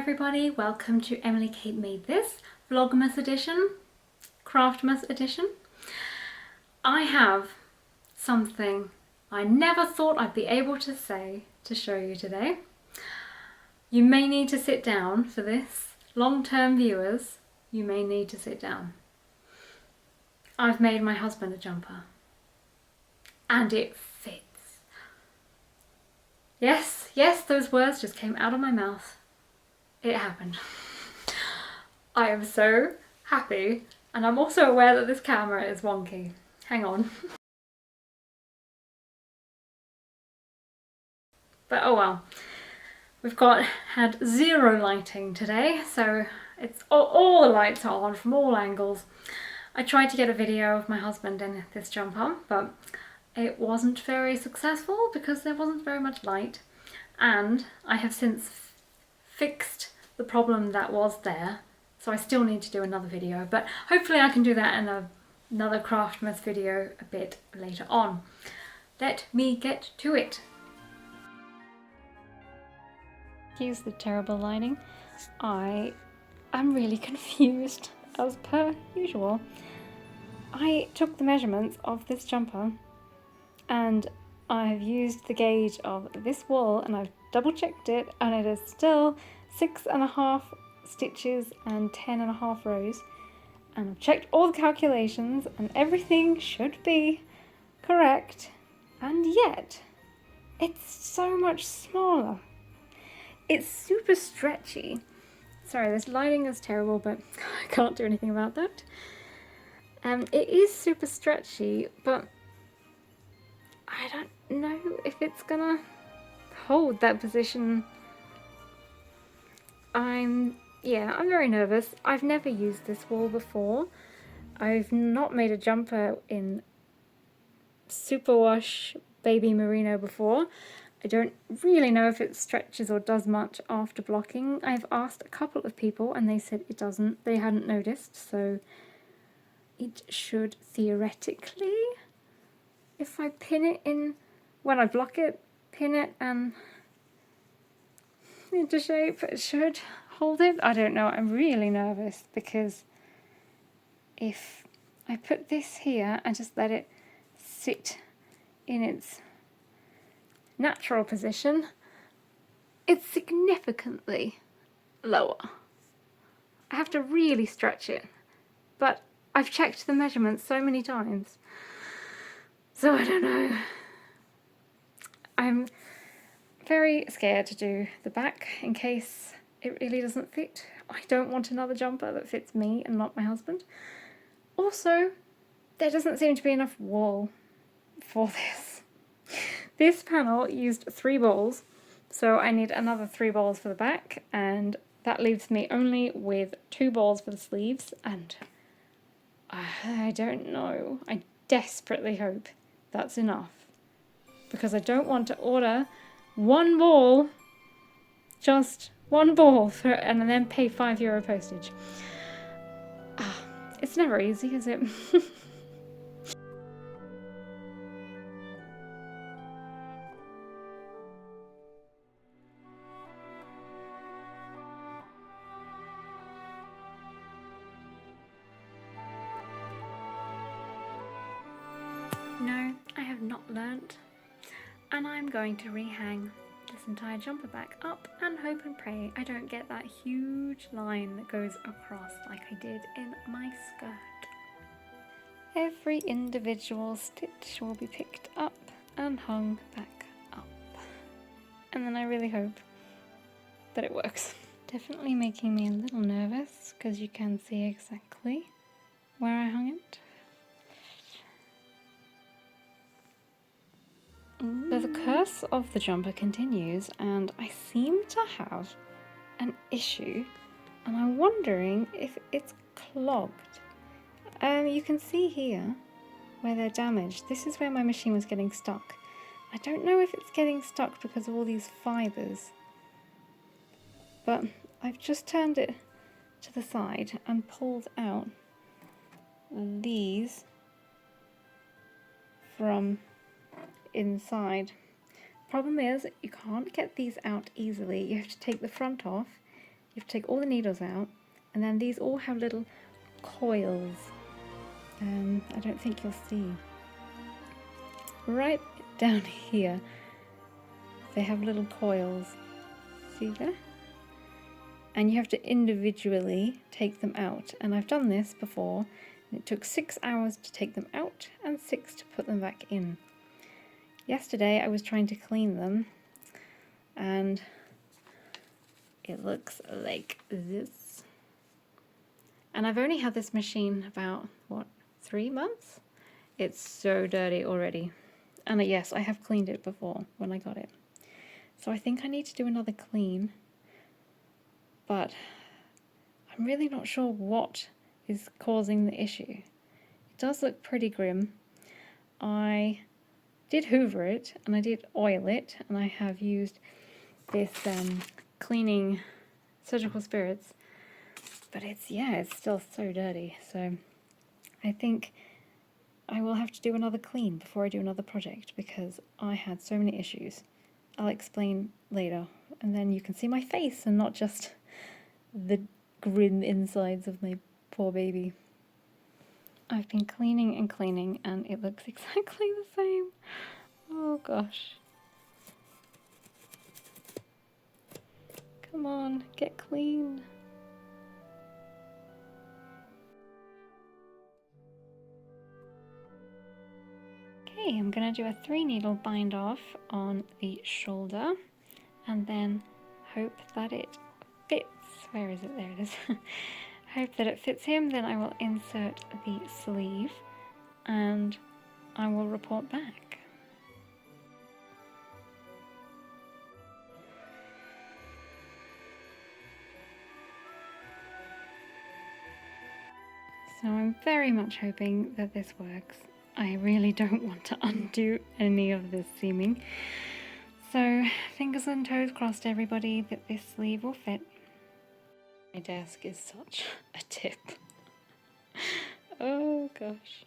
everybody, welcome to Emily Kate Made This vlogmas edition, Craftmas edition. I have something I never thought I'd be able to say to show you today. You may need to sit down for this. Long-term viewers, you may need to sit down. I've made my husband a jumper and it fits. Yes, those words just came out of my mouth. It happened. I am so happy, and I'm also aware that this camera is wonky. Hang on. But oh well. We've had zero lighting today, so it's all the lights are on from all angles. I tried to get a video of my husband in this jumper, but it wasn't very successful because there wasn't very much light. And I have since fixed the problem that was there, so I still need to do another video, but hopefully I can do that in another Craftmas video a bit later on. Let me get to it. Excuse the terrible lighting. I am really confused, as per usual. I took the measurements of this jumper and I've used the gauge of this wool and I've double checked it, and it is still 6.5 stitches and 10.5 rows, and I've checked all the calculations and everything should be correct, and yet it's so much smaller. It's super stretchy. Sorry, this lighting is terrible, but I can't do anything about that. It is super stretchy, but I don't know if it's gonna hold that position. I'm very nervous. I've never used this wool before. I've not made a jumper in superwash baby merino before. I don't really know if it stretches or does much after blocking. I've asked a couple of people and they said it doesn't. They hadn't noticed, so it should theoretically, if I pin it in, when I block it, pin it and into shape, it should hold it. I don't know, I'm really nervous because if I put this here and just let it sit in its natural position, it's significantly lower. I have to really stretch it, but I've checked the measurements so many times, so I don't know. I'm very scared to do the back in case it really doesn't fit. I don't want another jumper that fits me and not my husband. Also, there doesn't seem to be enough wool for this. This panel used 3 balls, so I need another 3 balls for the back, and that leaves me only with 2 balls for the sleeves, and I don't know. I desperately hope that's enough, because I don't want to order one ball, just one ball, and then pay €5 postage. It's never easy, is it? No, I have not learnt, and I'm going to rehang this entire jumper back up and hope and pray I don't get that huge line that goes across like I did in my skirt. Every individual stitch will be picked up and hung back up, and then I really hope that it works. Definitely making me a little nervous because you can see exactly where I hung it. So the curse of the jumper continues, and I seem to have an issue, and I'm wondering if it's clogged. You can see here where they're damaged. This is where my machine was getting stuck. I don't know if it's getting stuck because of all these fibres, but I've just turned it to the side and pulled out these from inside. Problem is, you can't get these out easily. You have to take the front off you have to take all the needles out, and then these all have little coils. I don't think you'll see. Right down here, they have little coils. See there? And you have to individually take them out. And I've done this before. And it took 6 hours to take them out and 6 to put them back in. Yesterday I was trying to clean them, and it looks like this. And I've only had this machine about, what, 3 months? It's so dirty already. And yes, I have cleaned it before when I got it. So I think I need to do another clean. But I'm really not sure what is causing the issue. It does look pretty grim. I did hoover it, and I did oil it, and I have used this cleaning surgical spirits. But it's still so dirty. So I think I will have to do another clean before I do another project, because I had so many issues. I'll explain later, and then you can see my face and not just the grim insides of my poor baby. I've been cleaning and cleaning, and it looks exactly the same. Oh gosh. Come on, get clean. Okay, I'm going to do a 3-needle bind off on the shoulder, and then hope that it fits. Where is it? There it is. Hope that it fits him. Then I will insert the sleeve and I will report back. So I'm very much hoping that this works. I really don't want to undo any of this seaming. So fingers and toes crossed, everybody, that this sleeve will fit. My desk is such a tip. Oh gosh.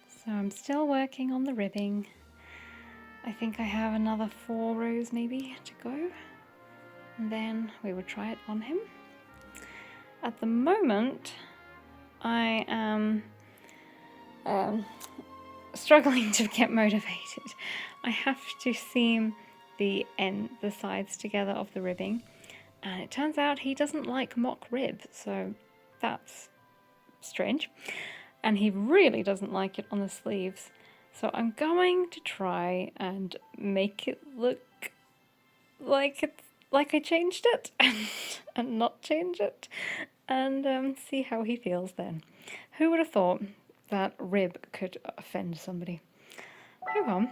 So I'm still working on the ribbing. I think I have another 4 rows maybe to go. And then we will try it on him. At the moment, I am struggling to get motivated. I have to seam the sides together of the ribbing, and it turns out he doesn't like mock rib, so that's strange. And he really doesn't like it on the sleeves, so I'm going to try and make it look like I changed it and not change it, and see how he feels then. Who would have thought that rib could offend somebody? Oh well.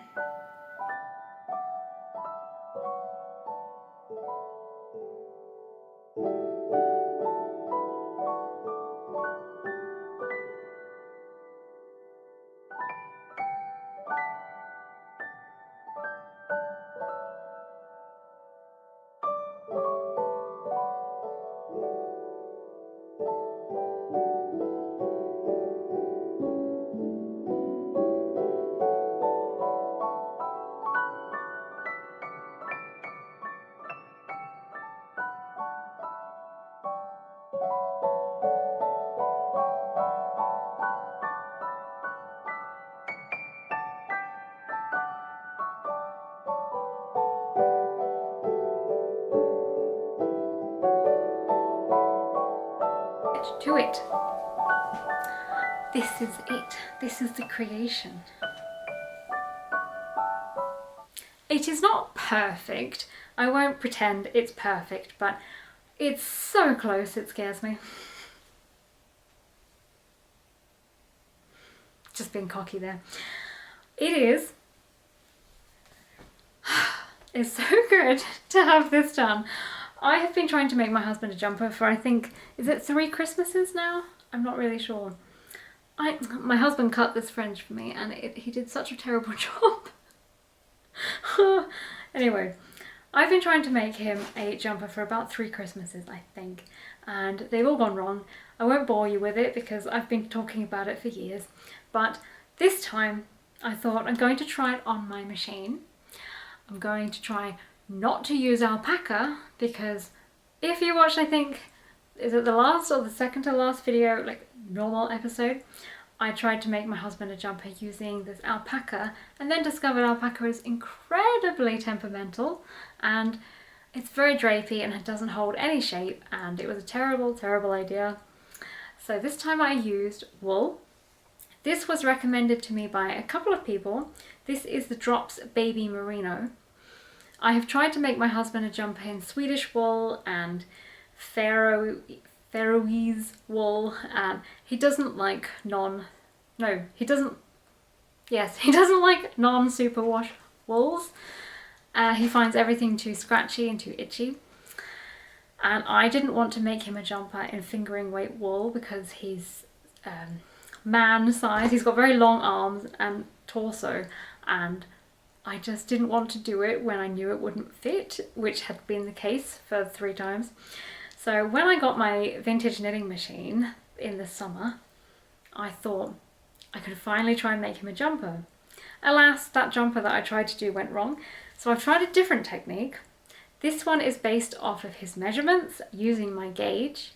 To it. This is it. This is the creation. It is not perfect. I won't pretend it's perfect, but it's so close it scares me. Just being cocky there. It is. It's so good to have this done. I have been trying to make my husband a jumper for, I think, is it 3 Christmases now? I'm not really sure. My husband cut this fringe for me, and he did such a terrible job. Anyway, I've been trying to make him a jumper for about 3 Christmases, I think, and they've all gone wrong. I won't bore you with it because I've been talking about it for years, but this time I thought I'm going to try it on my machine. I'm going to try not to use alpaca because If you watched, I think, is it the last or the second to last video, like normal episode, I tried to make my husband a jumper using this alpaca and then discovered alpaca is incredibly temperamental and it's very drapey and it doesn't hold any shape, and it was a terrible, terrible idea. So this time I used wool. This was recommended to me by a couple of people. This is the Drops Baby Merino. I have tried to make my husband a jumper in Swedish wool and Faroese wool, and he doesn't like he doesn't like non-superwash wools. He finds everything too scratchy and too itchy. And I didn't want to make him a jumper in fingering weight wool because he's man size. He's got very long arms and torso, and I just didn't want to do it when I knew it wouldn't fit, which had been the case for 3 times. So when I got my vintage knitting machine in the summer, I thought I could finally try and make him a jumper. Alas, that jumper that I tried to do went wrong, so I've tried a different technique. This one is based off of his measurements using my gauge.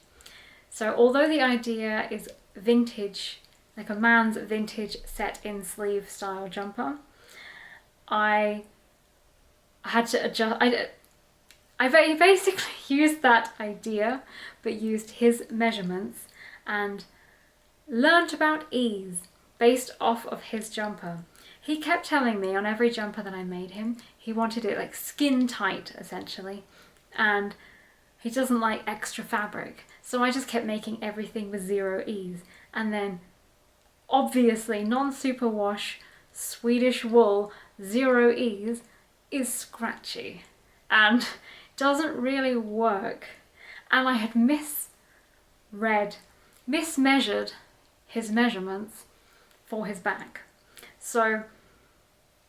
So although the idea is vintage, like a man's vintage set-in sleeve style jumper, I had to adjust. I basically used that idea, but used his measurements and learnt about ease based off of his jumper. He kept telling me on every jumper that I made him, he wanted it like skin tight essentially, and he doesn't like extra fabric. So I just kept making everything with 0 ease, and then obviously non-superwash Swedish wool 0 ease is scratchy and doesn't really work. And I had mismeasured his measurements for his back. So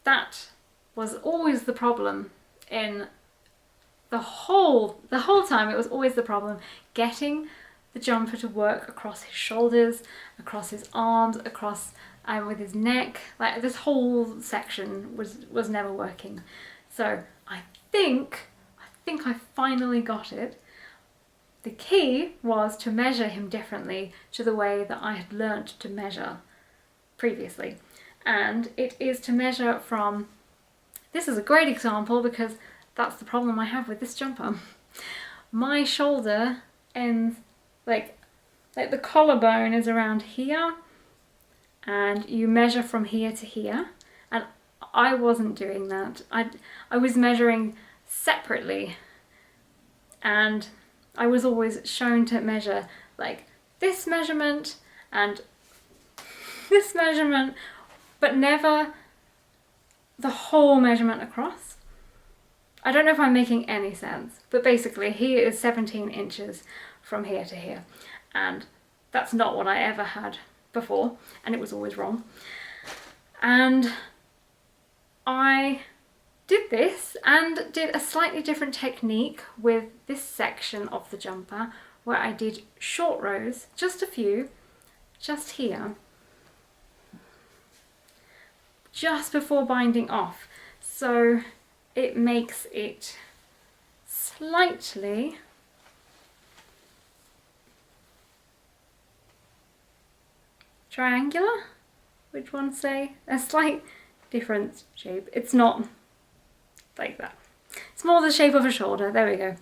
that was always the problem in the whole time. It was always the problem getting the jumper to work across his shoulders, across his arms, across with his neck. Like this whole section was never working. So I think I finally got it. The key was to measure him differently to the way that I had learnt to measure previously. And it is to measure from, this is a great example because that's the problem I have with this jumper. My shoulder ends, like the collarbone is around here, and you measure from here to here, and I wasn't doing that. I was measuring separately, and I was always shown to measure like this measurement and this measurement, but never the whole measurement across. I don't know if I'm making any sense, but basically he is 17 inches from here to here, and that's not what I ever had before, and it was always wrong. And I did this and did a slightly different technique with this section of the jumper where I did short rows, just a few, just here, just before binding off. So it makes it slightly triangular, which one say? A slight different shape. It's not like that. It's more the shape of a shoulder. There we go.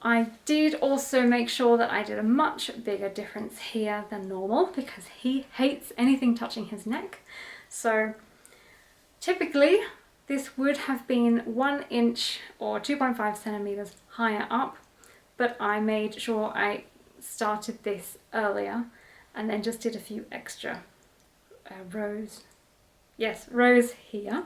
I did also make sure that I did a much bigger difference here than normal because he hates anything touching his neck. So typically this would have been 1 inch or 2.5 centimeters higher up, but I made sure I started this earlier and then just did a few extra rows. Yes, rows here.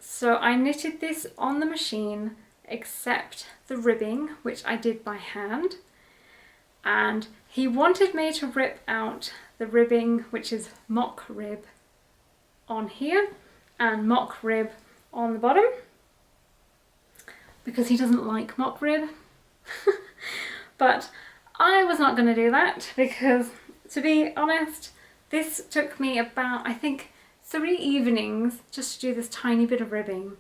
So I knitted this on the machine except the ribbing, which I did by hand, and he wanted me to rip out the ribbing, which is mock rib on here and mock rib on the bottom, because he doesn't like mock rib. But I was not going to do that because, to be honest, this took me about, I think, 3 evenings just to do this tiny bit of ribbing.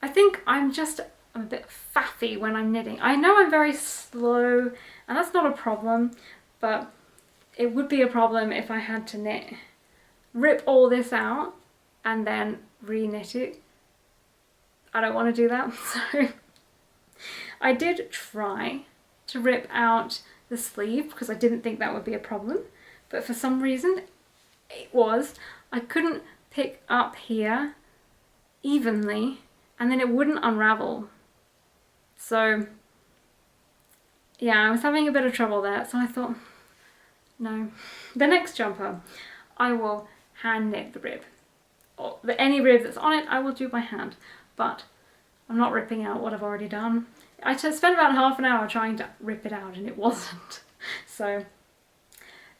I think I'm just I'm a bit faffy when I'm knitting. I know I'm very slow, and that's not a problem, but it would be a problem if I had to rip all this out and then re-knit it. I don't want to do that. So I did try to rip out the sleeve because I didn't think that would be a problem, but for some reason it was. I couldn't pick up here evenly and then it wouldn't unravel. So yeah, I was having a bit of trouble there, so I thought, no. The next jumper, I will hand knit the rib. Or any rib that's on it, I will do by hand, but I'm not ripping out what I've already done. I spent about half an hour trying to rip it out and it wasn't. So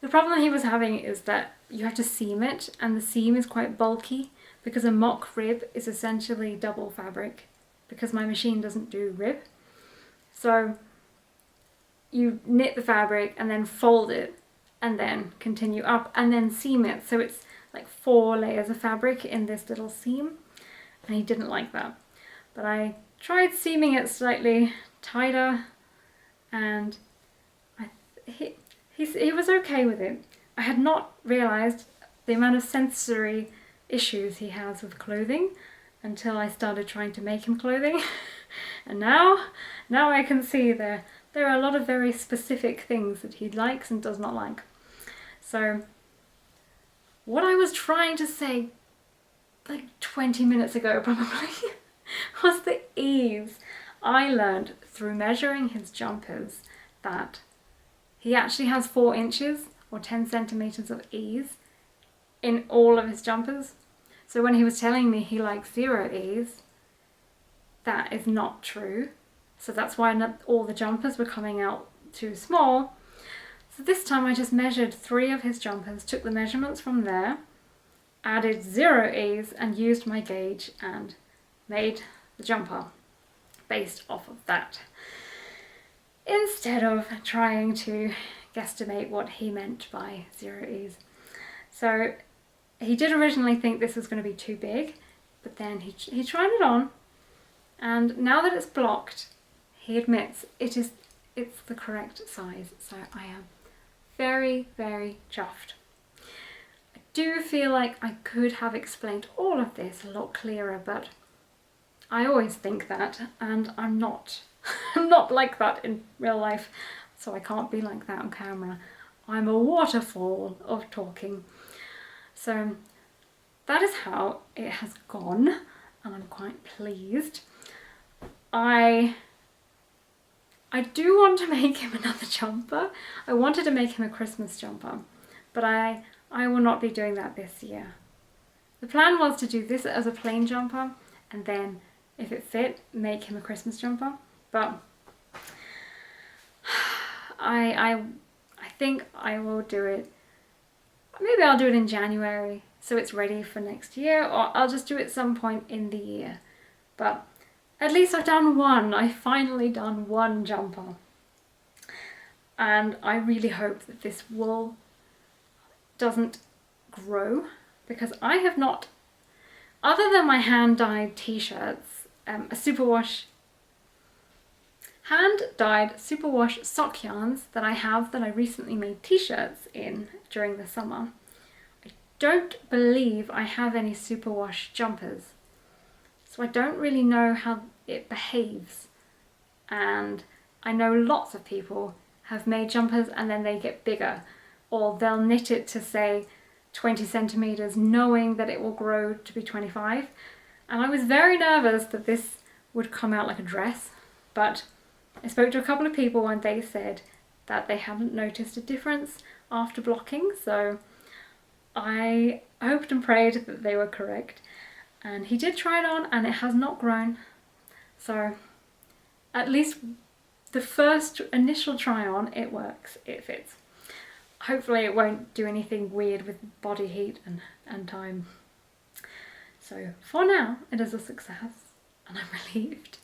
the problem he was having is that you have to seam it, and the seam is quite bulky because a mock rib is essentially double fabric because my machine doesn't do rib. So you knit the fabric and then fold it and then continue up and then seam it. So it's like 4 layers of fabric in this little seam, and he didn't like that. But I tried seaming it slightly tighter and he was okay with it. I had not realised the amount of sensory issues he has with clothing until I started trying to make him clothing. And now I can see there are a lot of very specific things that he likes and does not like. So what I was trying to say like 20 minutes ago probably was the ease. I learned through measuring his jumpers that he actually has 4 inches or 10 centimeters of ease in all of his jumpers. So when he was telling me he likes 0 ease, that is not true. So that's why not all the jumpers were coming out too small. So this time I just measured 3 of his jumpers, took the measurements from there, added 0 ease and used my gauge and made the jumper based off of that, instead of trying to guesstimate what he meant by 0 ease. So he did originally think this was going to be too big, but then he tried it on, and now that it's blocked, he admits it's the correct size. So I am very, very chuffed. I do feel like I could have explained all of this a lot clearer, but I always think that, and I'm not. I'm not like that in real life, so I can't be like that on camera. I'm a waterfall of talking. So that is how it has gone, and I'm quite pleased. I do want to make him another jumper. I wanted to make him a Christmas jumper, but I will not be doing that this year. The plan was to do this as a plain jumper, and then if it fit, make him a Christmas jumper. But I think I will do it. Maybe I'll do it in January so it's ready for next year, or I'll just do it some point in the year. But at least I've done one. I've finally done one jumper. And I really hope that this wool doesn't grow, because I have not, other than my hand-dyed t-shirts, hand-dyed superwash sock yarns that I have that I recently made t-shirts in during the summer, I don't believe I have any superwash jumpers. So I don't really know how it behaves. And I know lots of people have made jumpers and then they get bigger, or they'll knit it to say 20 centimeters knowing that it will grow to be 25. And I was very nervous that this would come out like a dress, but I spoke to a couple of people and they said that they hadn't noticed a difference after blocking, so I hoped and prayed that they were correct. And he did try it on and it has not grown. So at least the first initial try on, it works, it fits. Hopefully it won't do anything weird with body heat and time. So for now, it is a success and I'm relieved.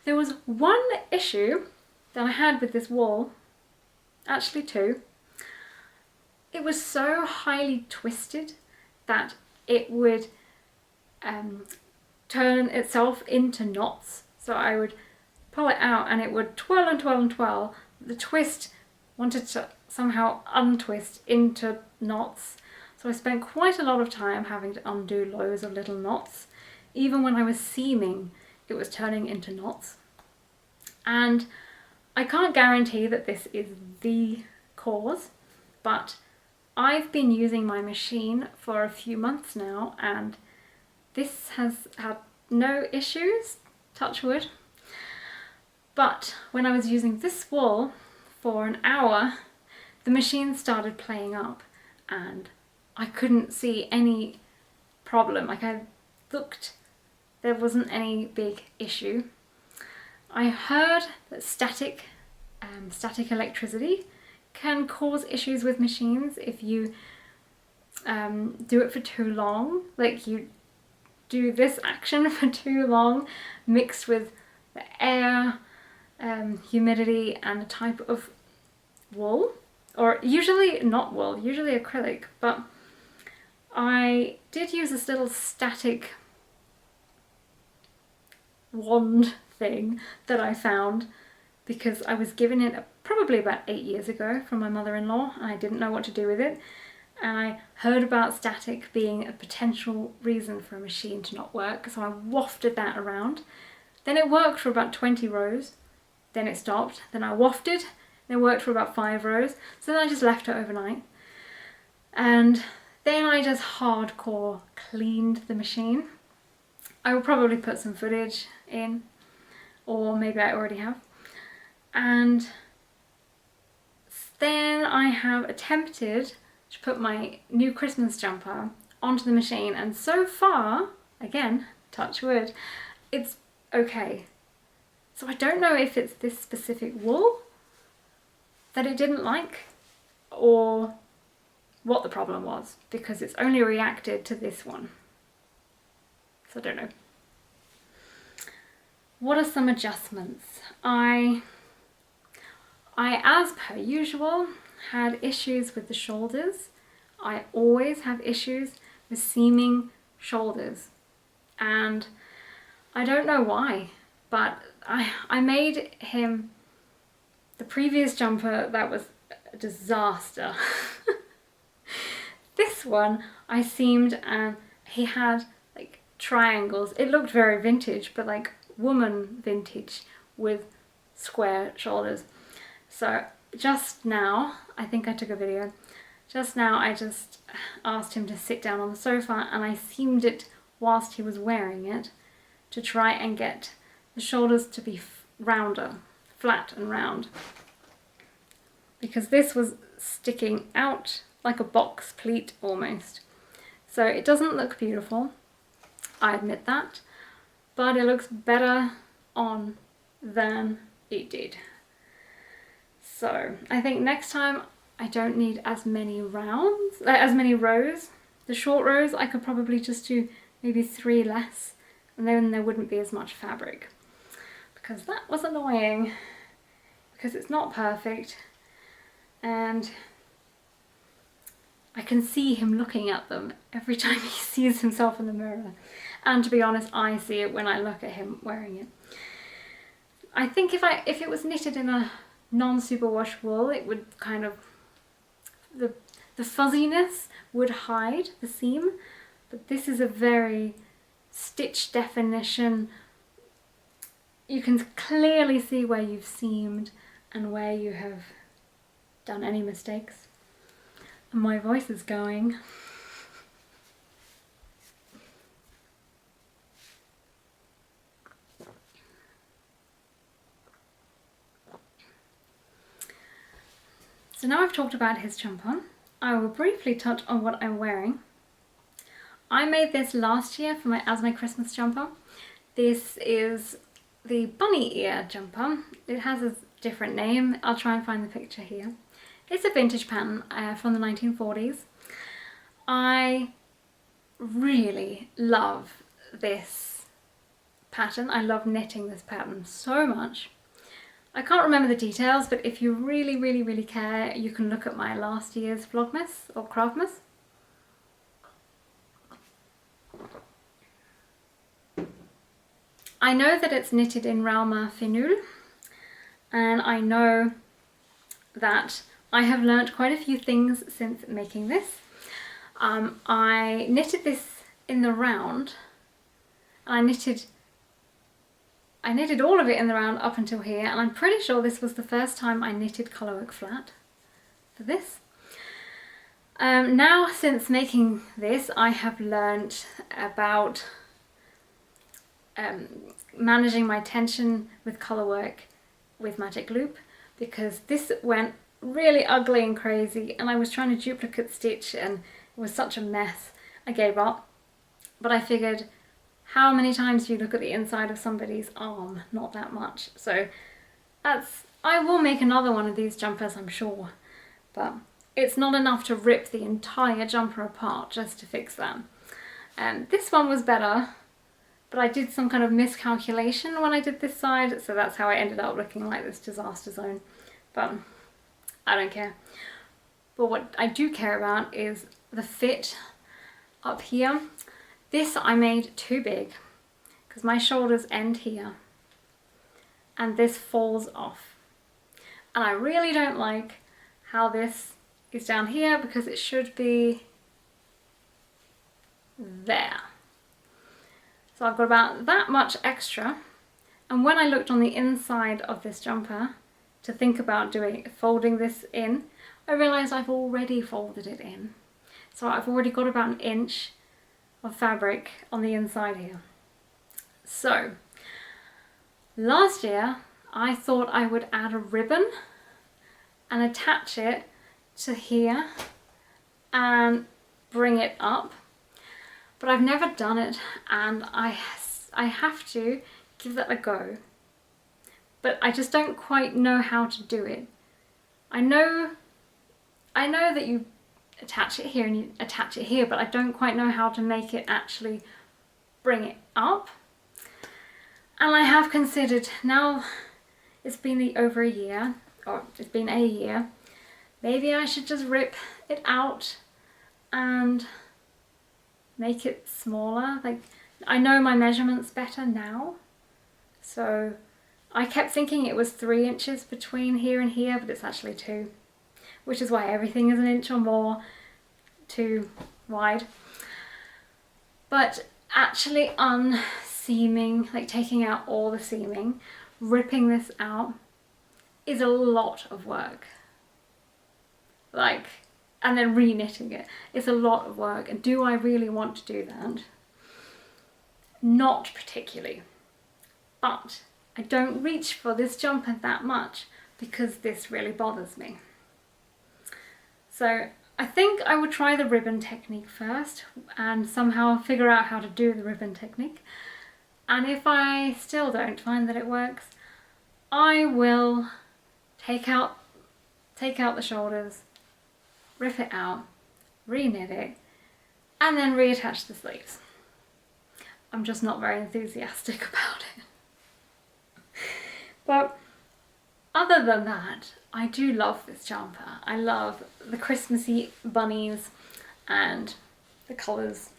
There was one issue that I had with this wool, actually 2. It was so highly twisted that it would turn itself into knots. So I would pull it out and it would twirl and twirl and twirl. The twist wanted to somehow untwist into knots. So I spent quite a lot of time having to undo loads of little knots. Even when I was seaming, it was turning into knots. And I can't guarantee that this is the cause, but I've been using my machine for a few months now and this has had no issues, touch wood. But when I was using this wool for an hour, the machine started playing up and I couldn't see any problem. Like I looked, there wasn't any big issue. I heard that static electricity can cause issues with machines if you do it for too long. Like you do this action for too long, mixed with the air, humidity and a type of wool, or usually not wool, usually acrylic, but I did use this little static wand thing that I found because I was given it probably about 8 years ago from my mother-in-law and I didn't know what to do with it, and I heard about static being a potential reason for a machine to not work, so I wafted that around. Then it worked for about 20 rows, then it stopped, then I wafted, and it worked for about 5 rows, so then I just left it overnight. And then I just hardcore cleaned the machine. I will probably put some footage in, or maybe I already have. And then I have attempted to put my new Christmas jumper onto the machine, and so far, again, touch wood, it's okay. So I don't know if it's this specific wool that it didn't like or what the problem was, because it's only reacted to this one. So I don't know. What are some adjustments? I, as per usual, had issues with the shoulders. I always have issues with seaming shoulders, and I don't know why, but I made him the previous jumper that was a disaster. This one I seamed and he had like triangles. It looked very vintage, but like woman vintage with square shoulders. So just now, I think I took a video, just now I just asked him to sit down on the sofa and I seamed it whilst he was wearing it to try and get the shoulders to be rounder, flat and round. Because this was sticking out like a box pleat almost. So it doesn't look beautiful, I admit that, but it looks better on than it did. So I think next time I don't need as many rows. The short rows I could probably just do maybe 3 less, and then there wouldn't be as much fabric. Because that was annoying, because it's not perfect, and I can see him looking at them every time he sees himself in the mirror. And to be honest, I see it when I look at him wearing it. I think if it was knitted in a non-superwash wool, it would kind of, the fuzziness would hide the seam, but this is a very stitch definition. You can clearly see where you've seamed and where you have done any mistakes. And my voice is going. So now I've talked about his jumper, I will briefly touch on what I'm wearing. I made this last year for as my Christmas jumper. This is the bunny ear jumper. It has a different name. I'll try and find the picture here. It's a vintage pattern from the 1940s. I really love this pattern. I love knitting this pattern so much. I can't remember the details, but if you really care, you can look at my last year's vlogmas or Craftmas. I know that it's knitted in Ravelry Finoul, and I know that I have learnt quite a few things since making this. I knitted this in the round, and I knitted all of it in the round up until here, and I'm pretty sure this was the first time I knitted colourwork flat for this. Now, since making this, I have learnt about managing my tension with colourwork with magic loop, because this went really ugly and crazy and I was trying to duplicate stitch and it was such a mess. I gave up, but I figured, how many times do you look at the inside of somebody's arm? Not that much. So I will make another one of these jumpers, I'm sure, but it's not enough to rip the entire jumper apart just to fix that. And this one was better, but I did some kind of miscalculation when I did this side, so that's how I ended up looking like this disaster zone. But I don't care. But what I do care about is the fit up here. This I made too big because my shoulders end here and this falls off. And I really don't like how this is down here because it should be there. So I've got about that much extra, and when I looked on the inside of this jumper to think about folding this in, I realised I've already folded it in. So I've already got about an inch of fabric on the inside here. So last year I thought I would add a ribbon and attach it to here and bring it up. But I've never done it, and I have to give that a go. But I just don't quite know how to do it. I know that you attach it here and you attach it here, but I don't quite know how to make it actually bring it up. And I have considered, now it's been over a year, or it's been a year, maybe I should just rip it out and make it smaller. Like, I know my measurements better now, so I kept thinking it was 3 inches between here and here, but it's actually 2, which is why everything is an inch or more too wide. But actually unseaming, like taking out all the seaming, ripping this out is a lot of work. Like, and then re-knitting it. It's a lot of work, and do I really want to do that? Not particularly. But I don't reach for this jumper that much because this really bothers me. So I think I would try the ribbon technique first and somehow figure out how to do the ribbon technique. And if I still don't find that it works, I will take out the shoulders, rip it out, re-knit it, and then reattach the sleeves. I'm just not very enthusiastic about it. But other than that, I do love this jumper. I love the Christmassy bunnies and the colours,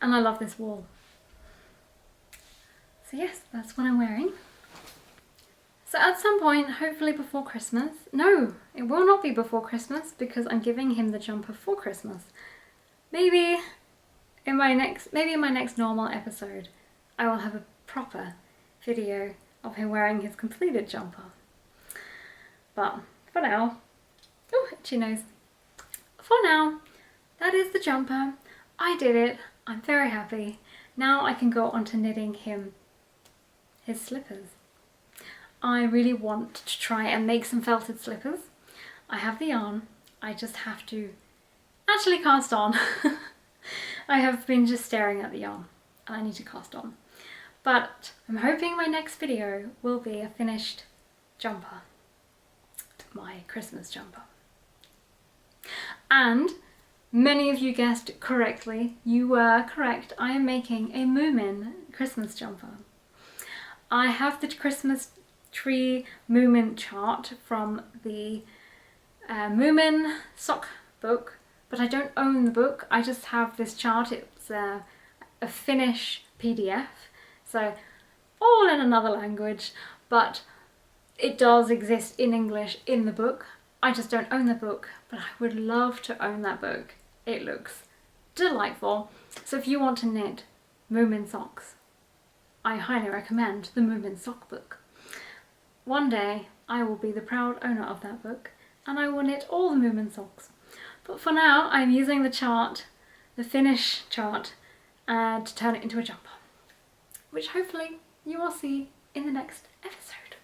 and I love this wool. So yes, that's what I'm wearing. So at some point, hopefully before Christmas, no, it will not be before Christmas because I'm giving him the jumper for Christmas. Maybe in my next normal episode, I will have a proper video of him wearing his completed jumper. But for now, oh, itchy nose. For now, that is the jumper. I did it. I'm very happy. Now I can go on to knitting him his slippers. I really want to try and make some felted slippers. I have the yarn. I just have to actually cast on. I have been just staring at the yarn and I need to cast on. But I'm hoping my next video will be a finished jumper. My Christmas jumper. And many of you guessed correctly. You were correct. I am making a Moomin Christmas jumper. I have the Christmas tree Moomin chart from the Moomin sock book, but I don't own the book. I just have this chart. It's a Finnish PDF. So all in another language, but it does exist in English in the book. I just don't own the book, but I would love to own that book. It looks delightful. So if you want to knit Moomin socks, I highly recommend the Moomin sock book. One day I will be the proud owner of that book and I will knit all the Moomin socks. But for now I'm using the chart, the finish chart, to turn it into a jumper, which hopefully you will see in the next episode.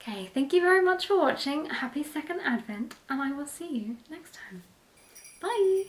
Okay, thank you very much for watching. Happy second Advent, and I will see you next time. Bye!